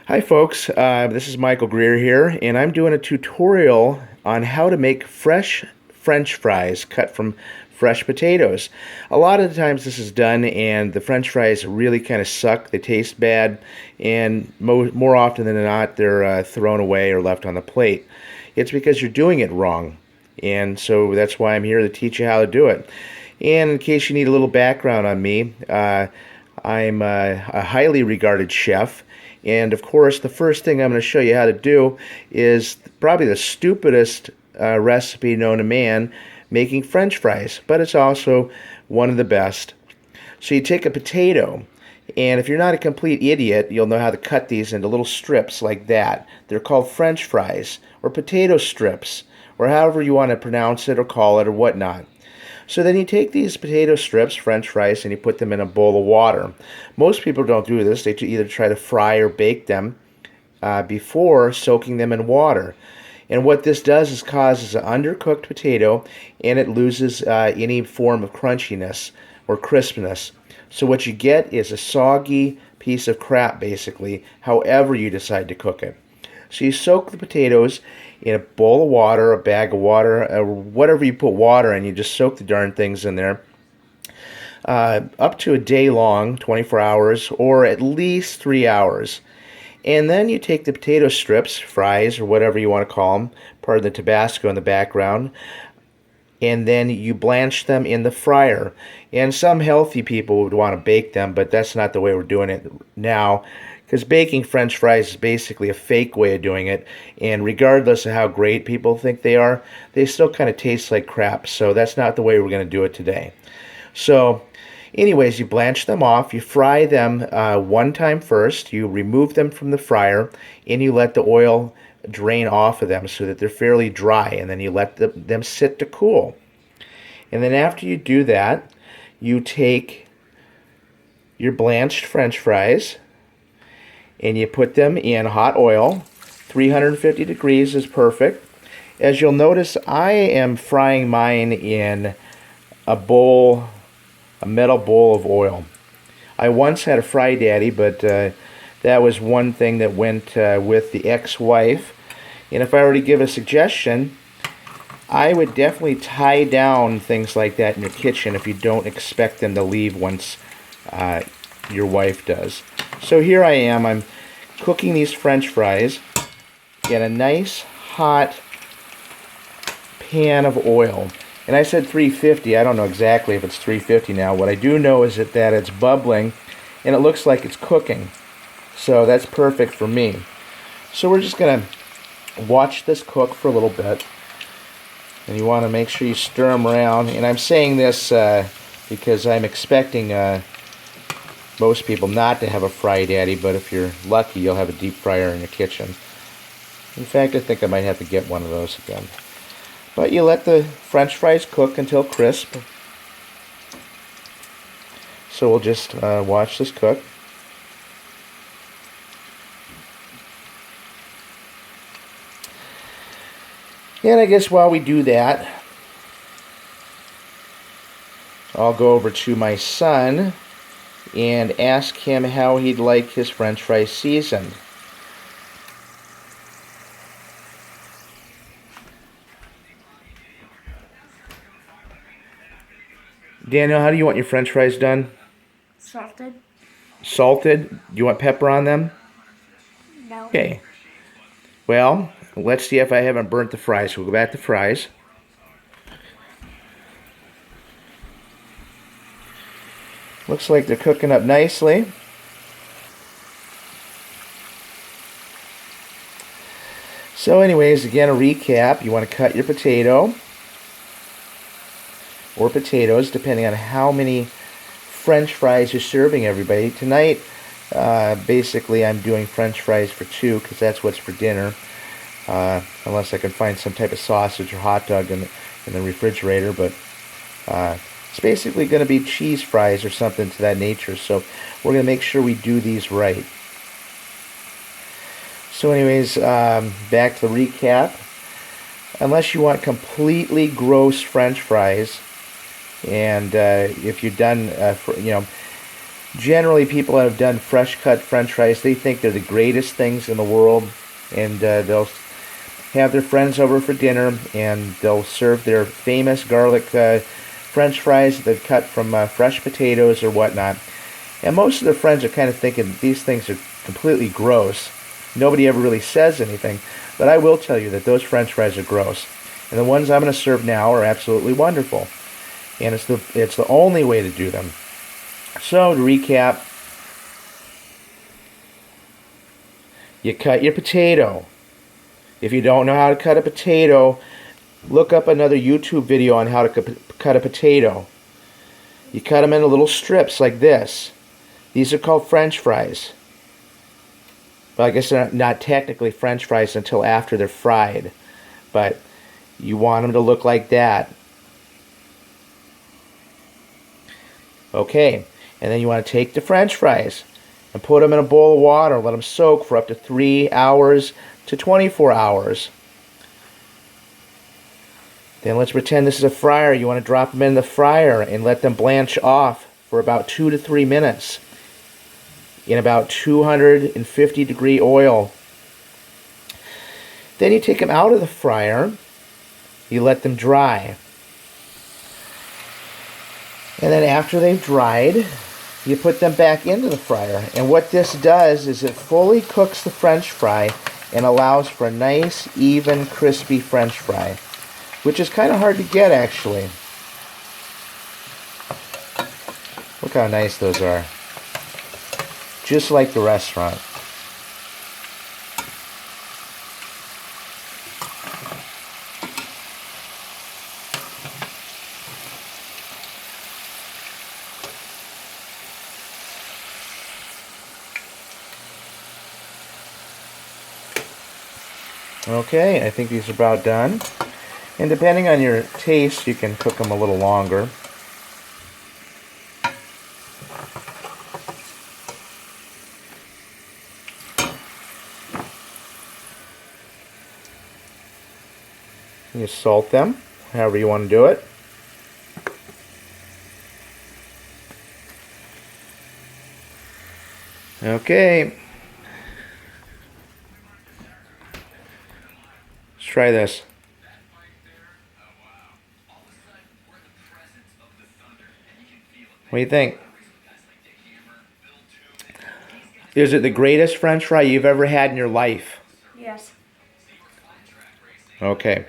Hi folks, this is Michael Greer here, and I'm doing a tutorial on how to make fresh French fries cut from fresh potatoes. A lot of the times this is done and the French fries really kind of suck, they taste bad, and more often than not they're thrown away or left on the plate. It's because you're doing it wrong, and so that's why I'm here to teach you how to do it. And in case you need a little background on me, I'm a highly regarded chef. And of course, the first thing I'm going to show you how to do is probably the stupidest recipe known to man, making French fries, but it's also one of the best. So you take a potato, and if you're not a complete idiot, you'll know how to cut these into little strips like that. They're called French fries, or potato strips, or however you want to pronounce it or call it or whatnot. So then you take these potato strips, French fries, and you put them in a bowl of water. Most people don't do this. They either try to fry or bake them before soaking them in water. And what this does is causes an undercooked potato, and it loses any form of crunchiness or crispness. So what you get is a soggy piece of crap, basically, however you decide to cook it. So you soak the potatoes in a bowl of water, a bag of water, whatever you put water in, you just soak the darn things in there. Up to a day long, 24 hours, or at least 3 hours. And then you take the potato strips, fries, or whatever you want to call them, part of the Tabasco in the background, and then you blanch them in the fryer. And some healthy people would want to bake them, but that's not the way we're doing it now, because baking French fries is basically a fake way of doing it, and regardless of how great people think they are, they still kind of taste like crap, so that's not the way we're going to do it today. So anyways, you blanch them off, you fry them one time first, you remove them from the fryer, and you let the oil drain off of them so that they're fairly dry, and then you let them sit to cool. And then after you do that, you take your blanched French fries and you put them in hot oil. 350 degrees is perfect. As you'll notice, I am frying mine in a bowl, a metal bowl of oil. I once had a Fry Daddy, but that was one thing that went with the ex-wife. And if I were to give a suggestion, I would definitely tie down things like that in your kitchen if you don't expect them to leave once your wife does. So here I am, I'm cooking these French fries in a nice hot pan of oil. And I said 350, I don't know exactly if it's 350 now. What I do know is that it's bubbling and it looks like it's cooking. So that's perfect for me. So we're just going to watch this cook for a little bit. And you want to make sure you stir them around. And I'm saying this because I'm expecting most people not to have a Fry Daddy, but if you're lucky, you'll have a deep fryer in your kitchen. In fact, I think I might have to get one of those again. But you let the French fries cook until crisp. So we'll just watch this cook. And I guess while we do that, I'll go over to my son and ask him how he'd like his French fries seasoned. Daniel, how do you want your French fries done? Salted? Salted? Do you want pepper on them? No. Okay. Well, let's see if I haven't burnt the fries. We'll go back to fries. Looks like they're cooking up nicely. So anyways, again, a recap. You want to cut your potato or potatoes, depending on how many French fries you're serving everybody. Tonight, basically, I'm doing French fries for 2 because that's what's for dinner. Unless I can find some type of sausage or hot dog in the refrigerator, but it's basically going to be cheese fries or something to that nature, so we're going to make sure we do these right. So anyways, back to the recap. Unless you want completely gross French fries, and if you're done, Generally, people that have done fresh cut French fries, they think they're the greatest things in the world, and they'll have their friends over for dinner, and they'll serve their famous garlic French fries that cut from fresh potatoes or whatnot. And most of their friends are kind of thinking these things are completely gross. Nobody ever really says anything, but I will tell you that those French fries are gross. And the ones I'm going to serve now are absolutely wonderful. And it's the only way to do them. So to recap, you cut your potato. If you don't know how to cut a potato, look up another YouTube video on how to cut a potato. You cut them into little strips like this. These are called French fries. Well, I guess they're not technically French fries until after they're fried. But you want them to look like that. Okay, and then you want to take the French fries and put them in a bowl of water. Let them soak for up to 3 hours to 24 hours. Then let's pretend this is a fryer. You want to drop them in the fryer and let them blanch off for about 2 to 3 minutes in about 250 degree oil. Then you take them out of the fryer. You let them dry. And then after they've dried, you put them back into the fryer. And what this does is it fully cooks the French fry and allows for a nice, even, crispy French fry, which is kind of hard to get, actually. Look how nice those are. Just like the restaurant. Okay, I think these are about done. And depending on your taste, you can cook them a little longer. You salt them, however you want to do it. Okay. Let's try this. What do you think? Is it the greatest French fry you've ever had in your life? Yes. Okay.